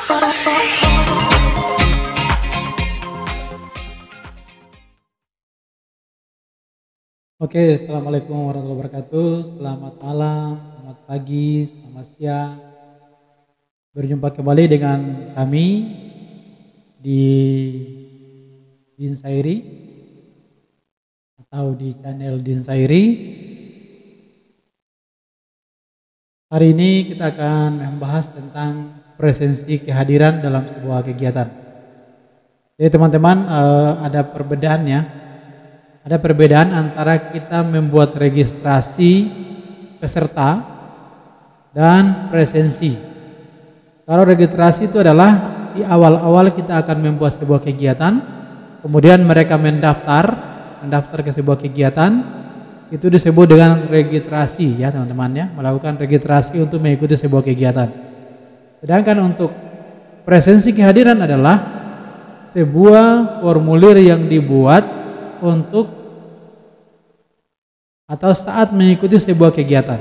Oke, assalamualaikum warahmatullahi wabarakatuh. Selamat malam, selamat pagi, selamat siang. Berjumpa kembali dengan kami di Dinsairi atau di channel Dinsairi. Hari ini kita akan membahas tentang presensi kehadiran dalam sebuah kegiatan. Jadi teman-teman, ada perbedaannya. Ada perbedaan antara kita membuat registrasi peserta dan presensi. Kalau registrasi itu adalah di awal-awal kita akan membuat sebuah kegiatan, kemudian mereka mendaftar ke sebuah kegiatan, itu disebut dengan registrasi ya teman-teman ya, melakukan registrasi untuk mengikuti sebuah kegiatan. Sedangkan untuk presensi kehadiran adalah sebuah formulir yang dibuat untuk atau saat mengikuti sebuah kegiatan.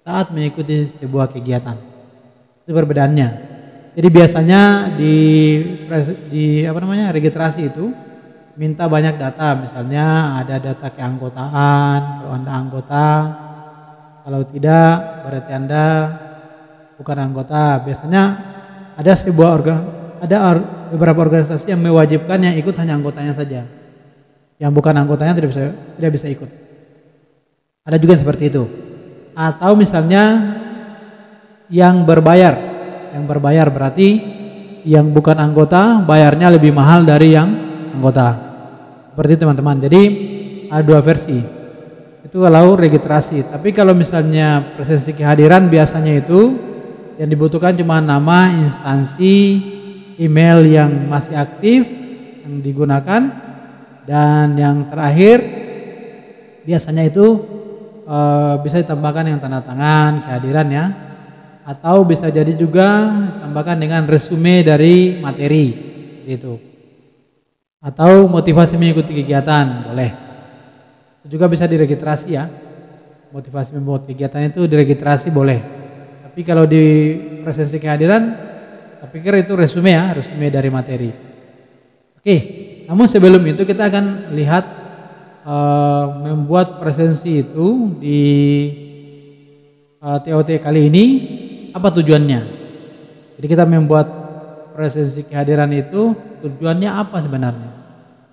Saat mengikuti sebuah kegiatan. Itu perbedaannya. Jadi biasanya di registrasi itu minta banyak data, misalnya ada data keanggotaan, kalau Anda anggota, kalau tidak berarti Anda bukan anggota. Biasanya ada beberapa organisasi yang mewajibkan yang ikut hanya anggotanya saja. Yang bukan anggotanya tidak bisa ikut. Ada juga yang seperti itu. Atau misalnya yang berbayar berarti yang bukan anggota bayarnya lebih mahal dari yang anggota. Seperti itu teman-teman. Jadi ada dua versi. Itu kalau registrasi. Tapi kalau misalnya presensi kehadiran biasanya itu yang dibutuhkan cuma nama, instansi, email yang masih aktif yang digunakan, dan yang terakhir biasanya itu bisa ditambahkan yang tanda tangan kehadiran ya, atau bisa jadi juga tambahkan dengan resume dari materi gitu, atau motivasi mengikuti kegiatan boleh. Itu juga bisa diregistrasi ya, motivasi membuat kegiatan itu diregistrasi boleh. Tapi kalau di presensi kehadiran saya pikir itu resume ya, resume dari materi. Oke, namun sebelum itu kita akan lihat membuat presensi itu di TOT kali ini apa tujuannya. Jadi kita membuat presensi kehadiran itu tujuannya apa sebenarnya,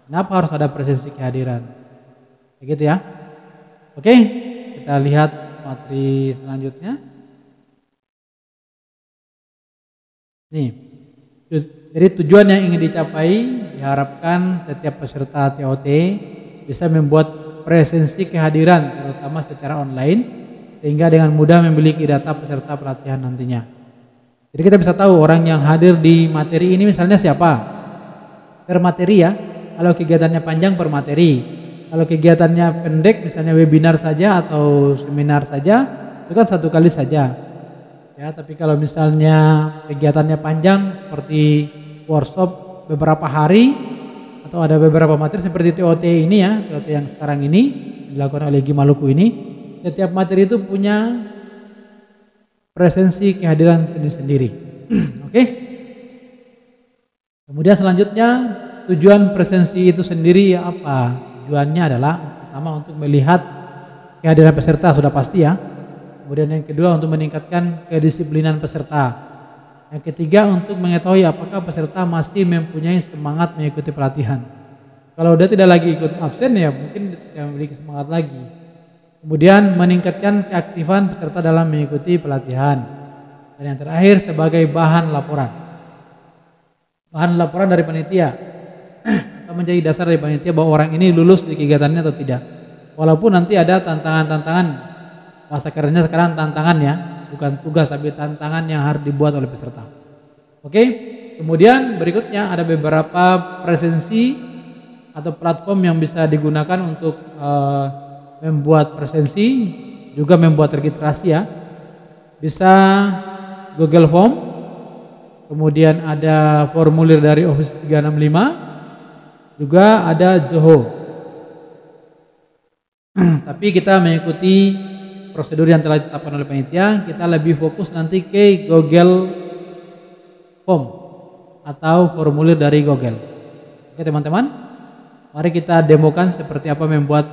kenapa harus ada presensi kehadiran, begitu ya. Oke, kita lihat materi selanjutnya. Nih, jadi tujuan yang ingin dicapai diharapkan setiap peserta TOT bisa membuat presensi kehadiran terutama secara online sehingga dengan mudah memiliki data peserta pelatihan nantinya. Jadi kita bisa tahu orang yang hadir di materi ini misalnya siapa per materi ya. Kalau kegiatannya panjang per materi, kalau kegiatannya pendek misalnya webinar saja atau seminar saja itu kan satu kali saja ya. Tapi kalau misalnya kegiatannya panjang seperti workshop beberapa hari atau ada beberapa materi seperti TOT ini ya, TOT yang sekarang ini dilakukan oleh GI Maluku ini, setiap materi itu punya presensi kehadiran sendiri-sendiri. Oke. Kemudian selanjutnya tujuan presensi itu sendiri apa? Tujuannya adalah pertama untuk melihat kehadiran peserta sudah pasti ya. Kemudian yang kedua untuk meningkatkan kedisiplinan peserta. Yang ketiga untuk mengetahui apakah peserta masih mempunyai semangat mengikuti pelatihan. Kalau dia tidak lagi ikut absen ya mungkin tidak memiliki semangat lagi. Kemudian meningkatkan keaktifan peserta dalam mengikuti pelatihan. Dan yang terakhir sebagai bahan laporan. Bahan laporan dari panitia. Atau menjadi dasar dari panitia bahwa orang ini lulus di kegiatannya atau tidak. Walaupun nanti ada tantangan-tantangan, bahasa kerennya sekarang tantangan ya, bukan tugas tapi tantangan yang harus dibuat oleh peserta. Oke, kemudian berikutnya ada beberapa presensi atau platform yang bisa digunakan untuk membuat presensi, juga membuat registrasi ya. Bisa Google Form, kemudian ada formulir dari Office 365, juga ada Zoho. Tapi kita mengikuti prosedur yang telah ditetapkan oleh panitia, kita lebih fokus nanti ke Google form atau formulir dari Google. Oke teman-teman, mari kita demokan seperti apa membuat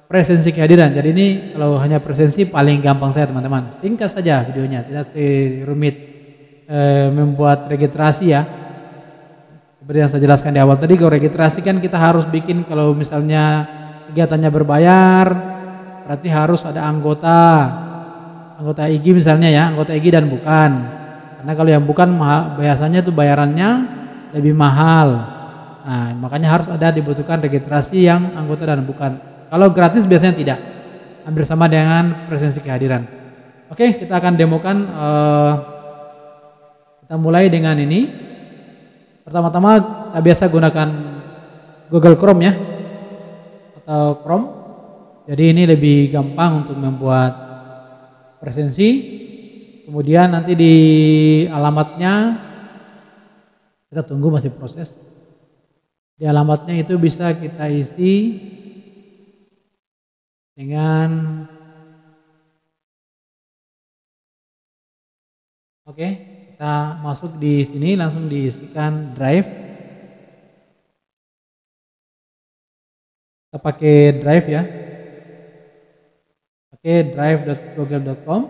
presensi kehadiran. Jadi ini kalau hanya presensi paling gampang saya teman-teman. Singkat saja videonya, tidak serumit membuat registrasi ya. Seperti yang saya jelaskan di awal tadi, kalau registrasi kan kita harus bikin, kalau misalnya kegiatannya berbayar, berarti harus ada anggota IG misalnya ya, anggota IG dan bukan. Karena kalau yang bukan biasanya itu bayarannya lebih mahal. Nah, makanya harus dibutuhkan registrasi yang anggota dan bukan. Kalau gratis biasanya tidak. Hampir sama dengan presensi kehadiran. Oke, kita akan demokan. Kita mulai dengan ini. Pertama-tama kita biasa gunakan Google Chrome ya, atau Chrome. Jadi ini lebih gampang untuk membuat presensi. Kemudian nanti di alamatnya, kita tunggu masih proses. Di alamatnya itu bisa kita isi dengan oke, kita masuk di sini langsung diisikan drive. Kita pakai drive ya. Pakai drive.google.com.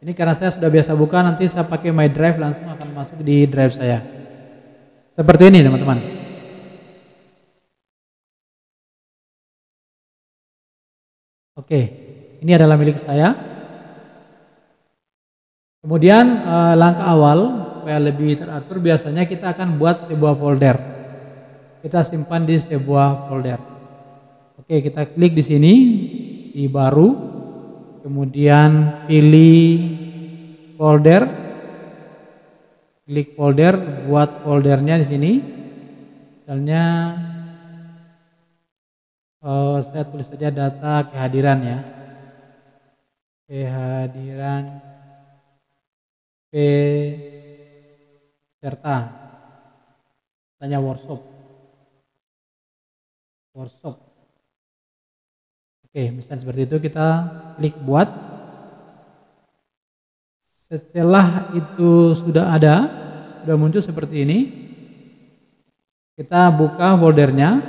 Ini karena saya sudah biasa buka, nanti saya pakai my drive langsung akan masuk di drive saya. Seperti ini teman-teman. Oke, ini adalah milik saya. Kemudian langkah awal supaya lebih teratur, biasanya kita akan buat sebuah folder. Kita simpan di sebuah folder. Oke, kita klik di sini di baru, kemudian pilih folder, klik folder, buat foldernya di sini. Misalnya saya tulis saja data kehadiran ya, kehadiran peserta, tanya workshop. Oke, misalnya seperti itu, kita klik buat. Setelah itu sudah muncul seperti ini, kita buka foldernya.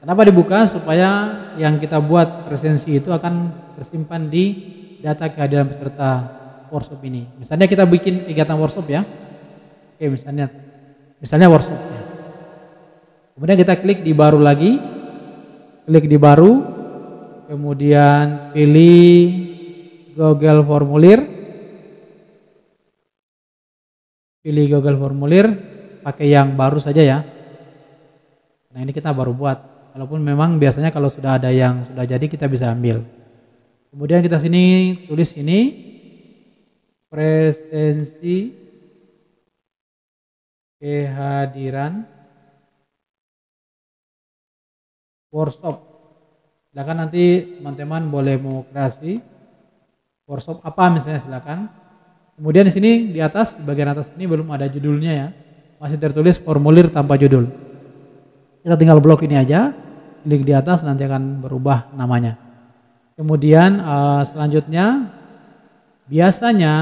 Kenapa dibuka? Supaya yang kita buat presensi itu akan tersimpan di data kehadiran peserta workshop ini. Misalnya kita bikin kegiatan workshop ya. Oke, misalnya workshop ya. Kemudian kita klik di baru lagi. Klik di baru. Kemudian pilih Google Formulir. Pilih Google Formulir, pakai yang baru saja ya. Nah, ini kita baru buat. Walaupun memang biasanya kalau sudah ada yang sudah jadi kita bisa ambil. Kemudian kita sini tulis ini presensi kehadiran workshop. Silakan nanti teman-teman boleh mau kreasi workshop apa misalnya, silakan. Kemudian di sini di atas, bagian atas ini belum ada judulnya ya. Masih tertulis formulir tanpa judul. Kita tinggal blok ini aja, klik di atas, nanti akan berubah namanya. Kemudian selanjutnya, biasanya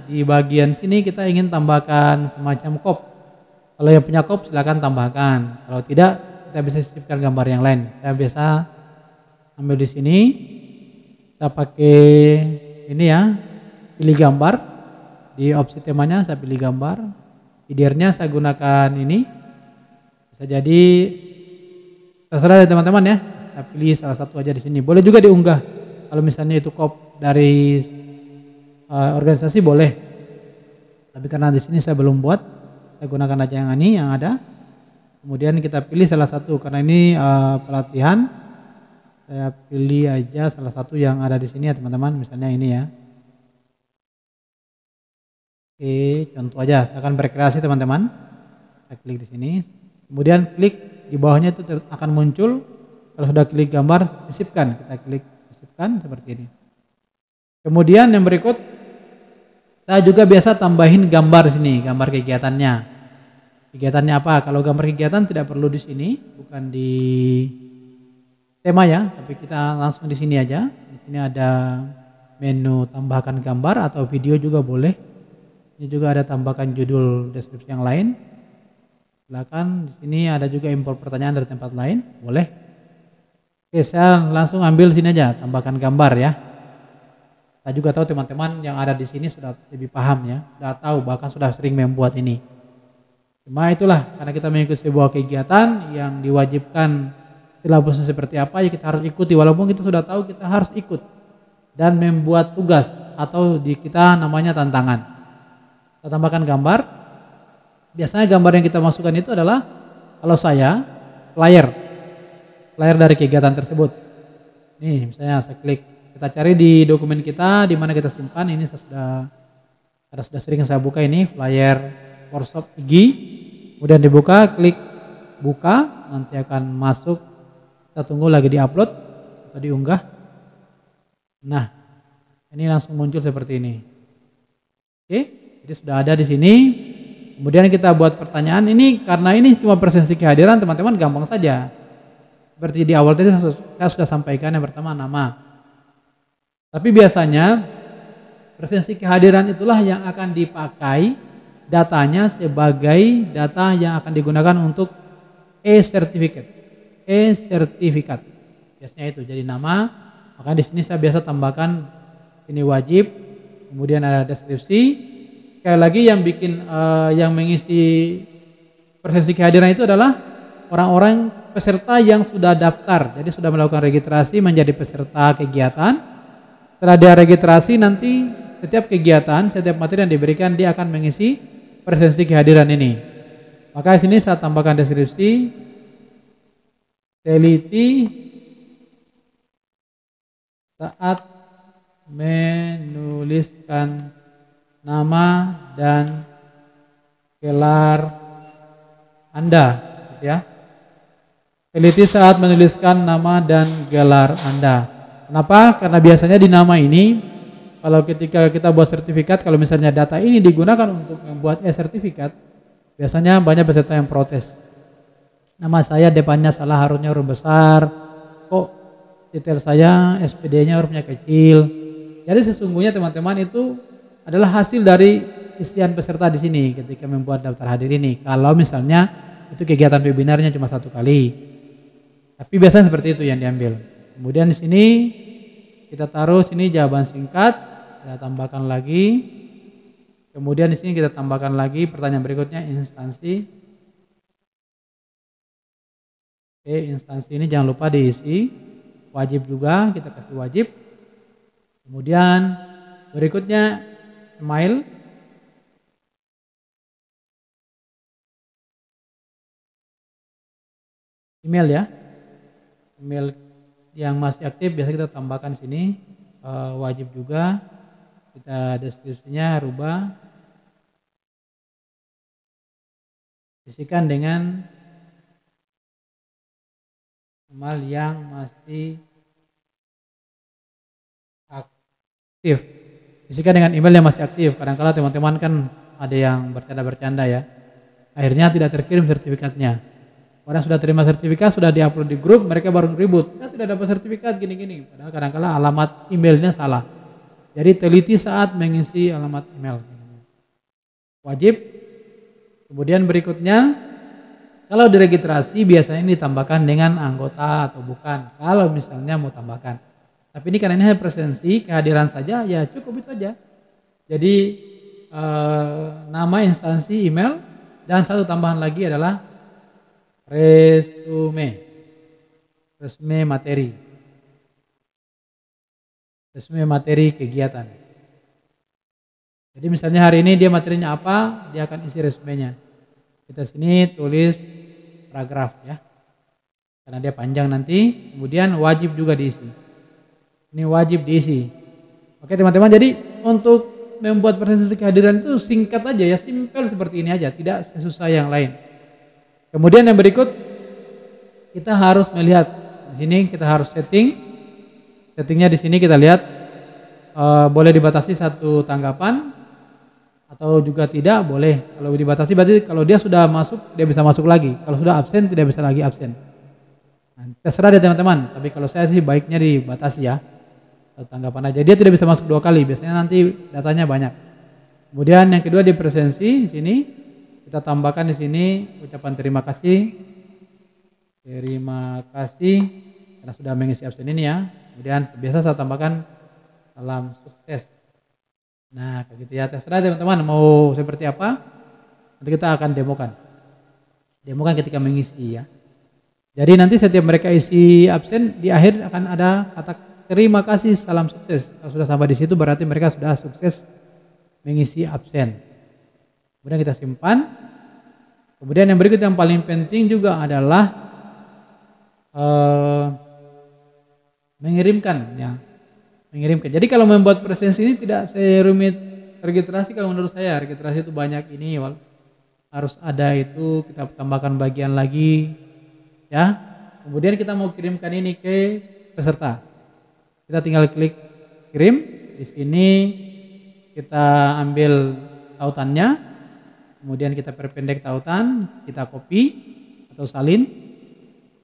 di bagian sini kita ingin tambahkan semacam kop. Kalau yang punya kop silakan tambahkan. Kalau tidak, kita bisa sisipkan gambar yang lain. Saya biasa ambil di sini, saya pakai ini ya, pilih gambar. Di opsi temanya saya pilih gambar. Headernya saya gunakan ini. Bisa jadi terserah dari teman-teman ya. Saya pilih salah satu aja di sini. Boleh juga diunggah. Kalau misalnya itu kop dari organisasi boleh. Tapi karena di sini saya belum buat, saya gunakan aja yang ini yang ada. Kemudian kita pilih salah satu, karena ini pelatihan. Saya pilih aja salah satu yang ada di sini ya teman-teman. Misalnya ini ya. Oke, contoh aja. Saya akan berkreasi teman-teman. Saya klik di sini. Kemudian klik di bawahnya itu akan muncul. Kalau sudah klik gambar, sisipkan. Kita klik sisipkan seperti ini. Kemudian yang berikut, saya juga biasa tambahin gambar di sini, gambar kegiatannya. Kegiatannya apa? Kalau gambar kegiatan tidak perlu di sini, bukan di tema ya, tapi kita langsung di sini aja. Di sini ada menu tambahkan gambar atau video juga boleh. Ini juga ada tambahkan judul deskripsi yang lain. Silakan. Di sini ada juga import pertanyaan dari tempat lain, boleh. Oke, saya langsung ambil sini aja, tambahkan gambar ya. Saya juga tahu teman-teman yang ada di sini sudah lebih paham ya, sudah tahu bahkan sudah sering membuat ini. Cuma itulah karena kita mengikuti sebuah kegiatan yang diwajibkan silabusnya seperti apa ya kita harus ikuti walaupun kita sudah tahu kita harus ikut dan membuat tugas atau di kita namanya tantangan. Kita tambahkan gambar. Biasanya gambar yang kita masukkan itu adalah kalau saya flyer dari kegiatan tersebut. Nih misalnya saya klik, kita cari di dokumen kita di mana kita simpan. Ini saya sudah sering saya buka ini flyer workshop IG. Kemudian dibuka, klik buka, nanti akan masuk. Kita tunggu lagi diupload atau diunggah. Nah, ini langsung muncul seperti ini. Oke, jadi sudah ada di sini. Kemudian kita buat pertanyaan ini karena ini cuma presensi kehadiran teman-teman gampang saja. Seperti di awal tadi saya sudah sampaikan yang pertama nama. Tapi biasanya presensi kehadiran itulah yang akan dipakai datanya sebagai data yang akan digunakan untuk e-sertifikat. E-sertifikat. Biasanya itu jadi nama. Maka di sini saya biasa tambahkan ini wajib. Kemudian ada deskripsi. Sekali lagi yang bikin yang mengisi presensi kehadiran itu adalah orang-orang peserta yang sudah daftar. Jadi sudah melakukan registrasi menjadi peserta kegiatan. Setelah dia registrasi nanti setiap kegiatan, setiap materi yang diberikan dia akan mengisi presensi kehadiran ini. Maka di sini saya tambahkan deskripsi, teliti saat menuliskan nama dan gelar Anda, ya. Teliti saat menuliskan nama dan gelar Anda. Kenapa? Karena biasanya di nama ini kalau ketika kita buat sertifikat, kalau misalnya data ini digunakan untuk membuat e-sertifikat, biasanya banyak peserta yang protes. Nama saya depannya salah, harusnya huruf besar. Kok detail saya SPD-nya hurufnya kecil. Jadi sesungguhnya teman-teman itu adalah hasil dari isian peserta di sini ketika membuat daftar hadir ini. Kalau misalnya itu kegiatan webinarnya cuma 1 kali. Tapi biasanya seperti itu yang diambil. Kemudian di sini kita taruh sini jawaban singkat, kita tambahkan lagi. Kemudian di sini kita tambahkan lagi pertanyaan berikutnya instansi. Oke, instansi ini jangan lupa diisi. Wajib juga kita kasih wajib. Kemudian berikutnya email. Email ya. Email yang masih aktif biasa kita tambahkan sini, wajib juga kita deskripsinya rubah, isikan dengan email yang masih aktif. Isikan dengan email yang masih aktif. Kadang-kala teman-teman kan ada yang bercanda-bercanda ya, akhirnya tidak terkirim sertifikatnya. Orang sudah terima sertifikat, sudah diupload di grup, mereka baru ribut, saya tidak dapat sertifikat gini-gini. Padahal kadang-kala alamat emailnya salah. Jadi teliti saat mengisi alamat email. Wajib. Kemudian berikutnya, kalau diregistrasi biasanya ini ditambahkan dengan anggota atau bukan. Kalau misalnya mau tambahkan. Tapi ini karena ini hanya presensi, kehadiran saja, ya cukup itu saja. Jadi nama instansi email dan satu tambahan lagi adalah resume materi. Resume materi kegiatan. Jadi misalnya hari ini dia materinya apa, dia akan isi resumenya. Kita sini tulis paragraf ya. Karena dia panjang nanti, kemudian wajib juga diisi. Ini wajib diisi. Oke teman-teman, jadi untuk membuat presensi kehadiran itu singkat aja ya, simpel seperti ini aja, tidak sesusah yang lain. Kemudian yang berikut kita harus melihat di sini kita harus settingnya di sini kita lihat boleh dibatasi 1 tanggapan atau juga tidak boleh. Kalau dibatasi berarti kalau dia sudah masuk dia bisa masuk lagi, kalau sudah absen tidak bisa lagi absen. Nah, terserah deh teman-teman, tapi kalau saya sih baiknya dibatasi ya 1 tanggapan aja. Dia tidak bisa masuk 2 kali, biasanya nanti datanya banyak. Kemudian yang kedua di presensi sini kita tambahkan di sini ucapan terima kasih. Terima kasih karena sudah mengisi absen ini ya. Kemudian biasa saya tambahkan salam sukses. Nah, kayak gitu ya. Terserah teman-teman mau seperti apa. Nanti kita akan demokan. Demokan ketika mengisi ya. Jadi nanti setiap mereka isi absen di akhir akan ada kata terima kasih salam sukses. Kalau sudah sampai di situ berarti mereka sudah sukses mengisi absen. Kemudian kita simpan. Kemudian yang berikut yang paling penting juga adalah mengirimkan ya. Mengirimkan. Jadi kalau membuat presensi ini tidak serumit registrasi kalau menurut saya. Registrasi itu banyak ini harus ada itu kita tambahkan bagian lagi ya. Kemudian kita mau kirimkan ini ke peserta. Kita tinggal klik kirim. Di sini kita ambil tautannya. Kemudian kita perpendek tautan, kita copy atau salin.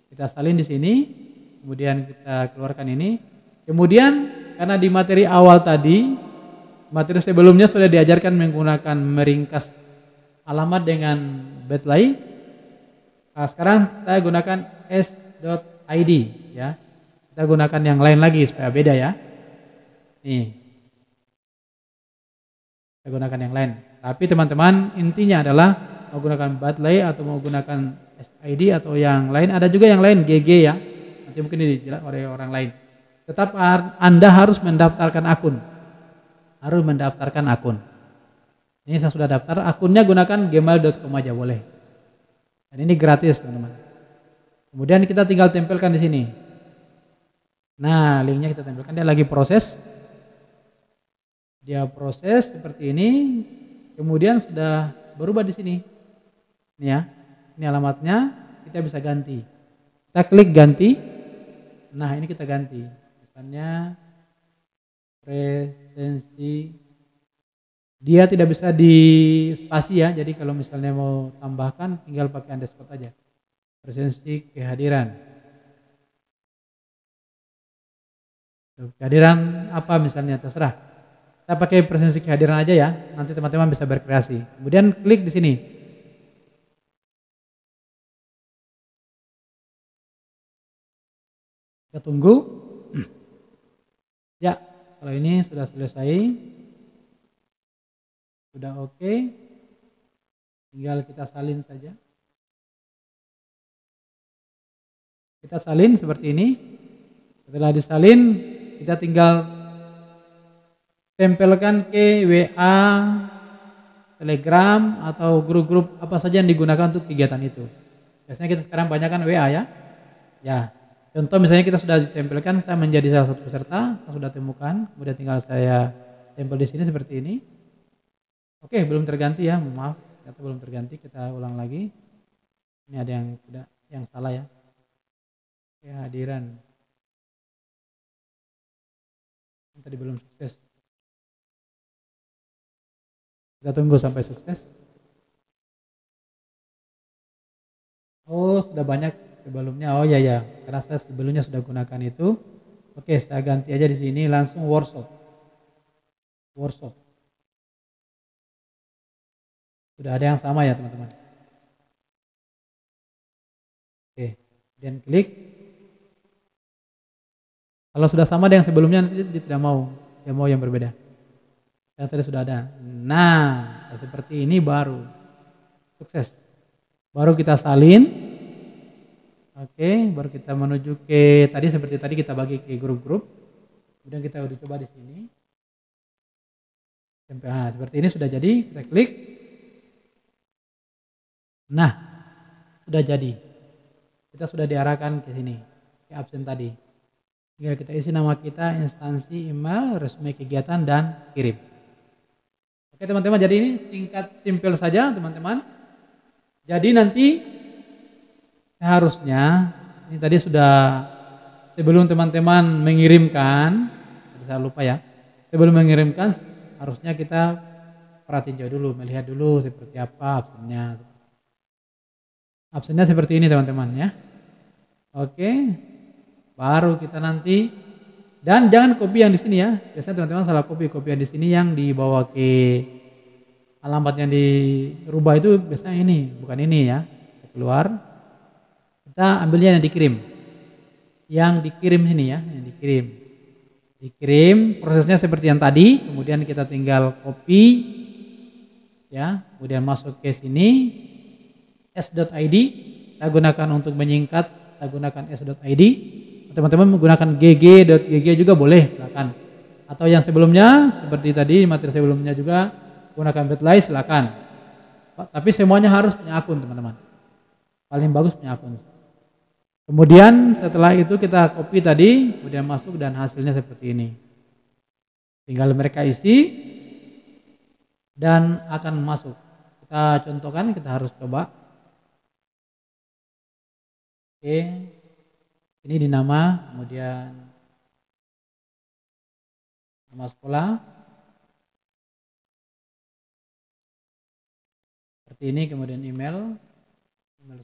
Kita salin di sini. Kemudian kita keluarkan ini. Kemudian karena di materi awal tadi, materi sebelumnya sudah diajarkan menggunakan meringkas alamat dengan Bitly. Nah, sekarang saya gunakan s.id ya. Kita gunakan yang lain lagi supaya beda ya. Nih. Kita gunakan yang lain. Tapi teman-teman intinya adalah mau gunakan Bitly atau mau gunakan SID atau yang lain. Ada juga yang lain GG ya. Nanti mungkin dijelaskan oleh orang lain. Tetap Anda harus mendaftarkan akun. Harus mendaftarkan akun. Ini saya sudah daftar, akunnya gunakan gmail.com aja boleh. Dan ini gratis teman-teman. Kemudian kita tinggal tempelkan di sini. Nah, linknya kita tempelkan. Dia lagi proses. Dia proses seperti ini. Kemudian sudah berubah di sini. Ini ya. Ini alamatnya. Kita bisa ganti. Kita klik ganti. Nah, ini kita ganti. Misalnya presensi. Dia tidak bisa di spasi ya. Jadi kalau misalnya mau tambahkan tinggal pakai underscore aja. Presensi kehadiran. Kehadiran apa misalnya terserah. Kita pakai presensi kehadiran aja ya. Nanti teman-teman bisa berkreasi. Kemudian klik di sini. Kita tunggu. Ya, kalau ini sudah selesai. Sudah oke. Tinggal kita salin saja. Kita salin seperti ini. Setelah disalin, kita tinggal tempelkan ke WA, Telegram atau grup-grup apa saja yang digunakan untuk kegiatan itu. Biasanya kita sekarang banyak kan WA ya. Ya, contoh misalnya kita sudah ditempelkan, saya menjadi salah satu peserta, saya sudah temukan, kemudian tinggal saya tempel di sini seperti ini. Oke, belum terganti ya, maaf, ternyata belum terganti, kita ulang lagi. Ini ada yang tidak, yang salah ya. Kehadiran. Tadi belum sukses. Kita tunggu sampai sukses. Oh, sudah banyak sebelumnya. Oh ya ya, karena saya sebelumnya sudah gunakan itu. Oke, saya ganti aja di sini langsung workshop. Workshop. Sudah ada yang sama ya, teman-teman. Oke, kemudian klik. Kalau sudah sama dengan sebelumnya nanti dia tidak mau, dia mau yang berbeda. Yang tadi sudah ada. Nah, seperti ini baru sukses. Baru kita salin. Oke, baru kita menuju ke tadi seperti tadi kita bagi ke grup-grup. Kemudian kita udah coba di sini. Nah, seperti ini sudah jadi, kita klik. Nah, sudah jadi. Kita sudah diarahkan ke sini, ke absen tadi. Tinggal kita isi nama kita, instansi, email, resmi kegiatan, dan kirim. Oke teman-teman, jadi ini singkat, simpel saja teman-teman. Jadi nanti seharusnya, ini tadi sudah sebelum teman-teman mengirimkan, saya lupa ya, sebelum mengirimkan harusnya kita perhatiin dulu, melihat dulu seperti apa absennya. Absennya seperti ini teman-teman ya. Oke. Baru kita nanti, dan jangan copy yang di sini ya. Biasanya teman-teman salah copy yang di sini yang dibawa ke alamat yang dirubah itu biasanya ini, bukan ini ya. Kita keluar, kita ambilnya yang dikirim. Yang dikirim sini ya, yang dikirim. Dikirim, prosesnya seperti yang tadi, kemudian kita tinggal copy ya, kemudian masuk ke sini s.id, kita gunakan untuk menyingkat, kita gunakan s.id. Teman-teman menggunakan gg.gg juga boleh, silakan. Atau yang sebelumnya seperti tadi materi sebelumnya juga gunakan Bitly, silakan. Tapi semuanya harus punya akun, teman-teman. Paling bagus punya akun. Kemudian setelah itu kita copy tadi, kemudian masuk dan hasilnya seperti ini. Tinggal mereka isi dan akan masuk. Kita contohkan, kita harus coba. Oke. Ini di nama, kemudian nama sekolah. Seperti ini, kemudian email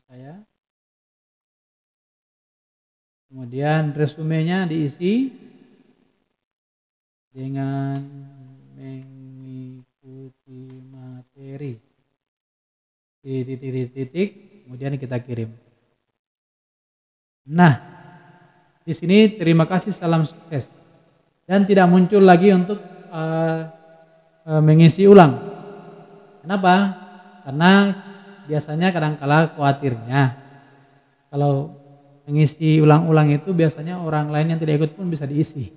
saya. Kemudian resumenya diisi dengan mengikuti materi. Titik-titik, kemudian kita kirim. Nah, di sini terima kasih, salam sukses. Dan tidak muncul lagi untuk mengisi ulang. Kenapa? Karena biasanya kadang-kala khawatirnya kalau mengisi ulang-ulang itu biasanya orang lain yang tidak ikut pun bisa diisi.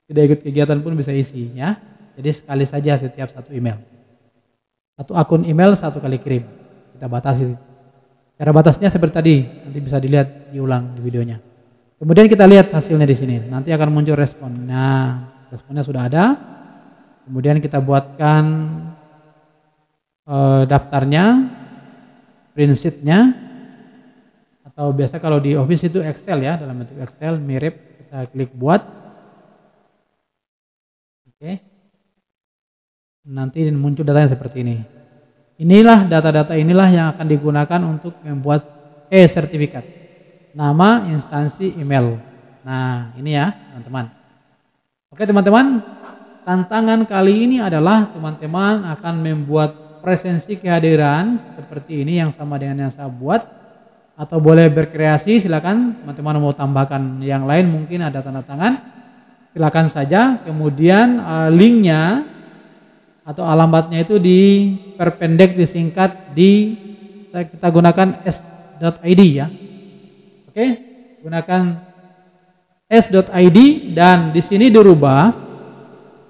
Tidak ikut kegiatan pun bisa isi ya. Jadi sekali saja setiap satu email. Satu akun email satu kali kirim. Kita batasi. Cara batasnya seperti tadi, nanti bisa dilihat diulang di videonya. Kemudian kita lihat hasilnya di sini. Nanti akan muncul respon. Nah, responnya sudah ada. Kemudian kita buatkan daftarnya, print sheet-nya. Atau biasa kalau di Office itu Excel ya, dalam bentuk Excel mirip, kita klik buat. Oke. Nanti muncul datanya seperti ini. Inilah data-data inilah yang akan digunakan untuk membuat e-sertifikat. Nama, instansi, email. Nah, ini ya, teman-teman. Oke, teman-teman. Tantangan kali ini adalah teman-teman akan membuat presensi kehadiran seperti ini yang sama dengan yang saya buat. Atau boleh berkreasi, silakan teman-teman mau tambahkan yang lain, mungkin ada tanda tangan, silakan saja. Kemudian linknya atau alamatnya itu diperpendek, disingkat, kita gunakan s.id ya. Oke, gunakan s.id dan di sini dirubah,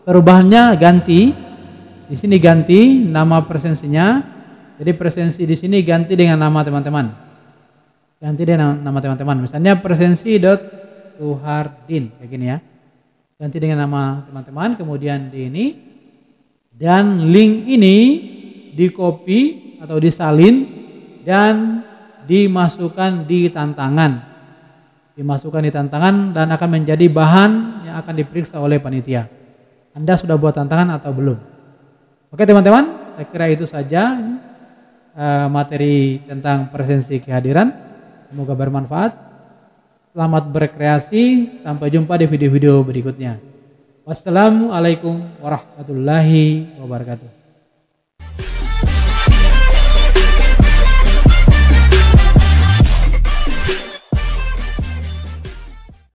perubahannya ganti, di sini ganti nama presensinya, jadi presensi di sini ganti dengan nama teman-teman. Ganti dengan nama teman-teman, misalnya presensi.suhardin kayak gini ya. Ganti dengan nama teman-teman, kemudian di ini dan link ini di copy atau disalin dan dimasukkan di tantangan. Dimasukkan di tantangan dan akan menjadi bahan yang akan diperiksa oleh panitia. Anda sudah buat tantangan atau belum? Oke teman-teman, saya kira itu saja materi tentang presensi kehadiran. Semoga bermanfaat. Selamat berkreasi. Sampai jumpa di video-video berikutnya. Wassalamualaikum warahmatullahi wabarakatuh.